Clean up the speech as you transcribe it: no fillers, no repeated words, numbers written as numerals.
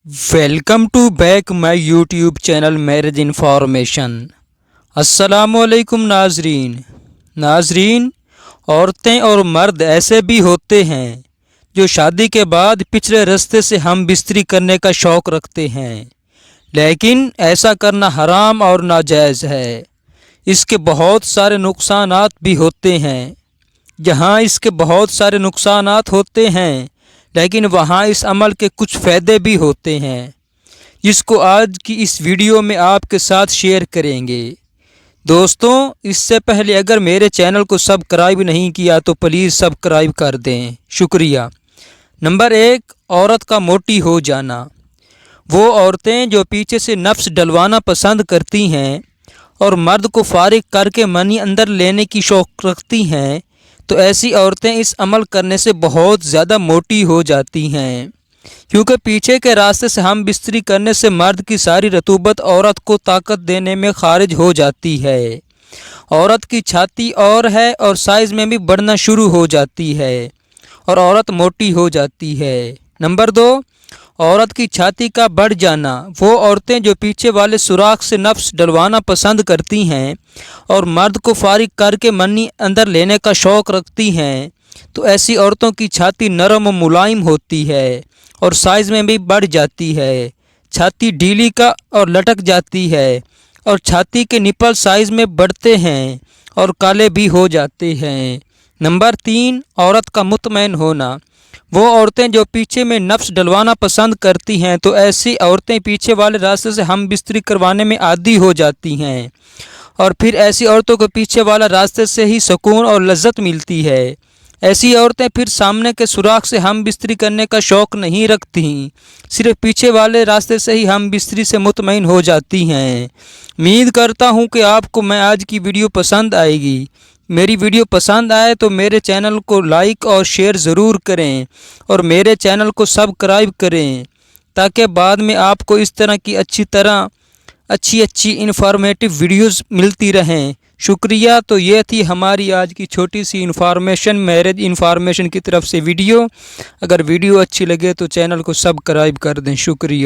Welcome to back my YouTube channel marriage information. السلام علیکم ناظرین، عورتیں اور مرد ایسے بھی ہوتے ہیں جو شادی کے بعد پچھلے رشتے سے ہم بستری کرنے کا شوق رکھتے ہیں، لیکن ایسا کرنا حرام اور ناجائز ہے۔ اس کے بہت سارے نقصانات بھی ہوتے ہیں۔ جہاں اس کے بہت سارے نقصانات ہوتے ہیں لیکن وہاں اس عمل کے کچھ فائدے بھی ہوتے ہیں، جس کو آج کی اس ویڈیو میں آپ کے ساتھ شیئر کریں گے۔ دوستوں، اس سے پہلے اگر میرے چینل کو سبسکرائب نہیں کیا تو پلیز سبسکرائب کر دیں، شکریہ۔ نمبر 1، عورت کا موٹی ہو جانا۔ وہ عورتیں جو پیچھے سے نفس ڈلوانا پسند کرتی ہیں اور مرد کو فارغ کر کے منی اندر لینے کی شوق رکھتی ہیں، تو ایسی عورتیں اس عمل کرنے سے بہت زیادہ موٹی ہو جاتی ہیں، کیونکہ پیچھے کے راستے سے ہم بستری کرنے سے مرد کی ساری رطوبت عورت کو طاقت دینے میں خارج ہو جاتی ہے۔ عورت کی چھاتی اور ہے اور سائز میں بھی بڑھنا شروع ہو جاتی ہے اور عورت موٹی ہو جاتی ہے۔ نمبر 2، عورت کی چھاتی کا بڑھ جانا۔ وہ عورتیں جو پیچھے والے سوراخ سے نفس ڈلوانا پسند کرتی ہیں اور مرد کو فارغ کر کے منی اندر لینے کا شوق رکھتی ہیں، تو ایسی عورتوں کی چھاتی نرم و ملائم ہوتی ہے اور سائز میں بھی بڑھ جاتی ہے۔ چھاتی ڈھیلی کا اور لٹک جاتی ہے اور چھاتی کے نپل سائز میں بڑھتے ہیں اور کالے بھی ہو جاتے ہیں۔ نمبر 3، عورت کا مطمئن ہونا۔ وہ عورتیں جو پیچھے میں نفس ڈلوانا پسند کرتی ہیں، تو ایسی عورتیں پیچھے والے راستے سے ہم بستری کروانے میں عادی ہو جاتی ہیں اور پھر ایسی عورتوں کو پیچھے والا راستے سے ہی سکون اور لذت ملتی ہے۔ ایسی عورتیں پھر سامنے کے سوراخ سے ہم بستری کرنے کا شوق نہیں رکھتی، صرف پیچھے والے راستے سے ہی ہم بستری سے مطمئن ہو جاتی ہیں۔ امید کرتا ہوں کہ آپ کو میں آج کی ویڈیو پسند آئے گی۔ میری ویڈیو پسند آئے تو میرے چینل کو لائک اور شیئر ضرور کریں اور میرے چینل کو سبسکرائب کریں، تاکہ بعد میں آپ کو اس طرح کی اچھی انفارمیٹیو ویڈیوز ملتی رہیں۔ شکریہ۔ تو یہ تھی ہماری آج کی چھوٹی سی میرج انفارمیشن کی طرف سے ویڈیو۔ اگر ویڈیو اچھی لگے تو چینل کو سبسکرائب کر دیں، شکریہ۔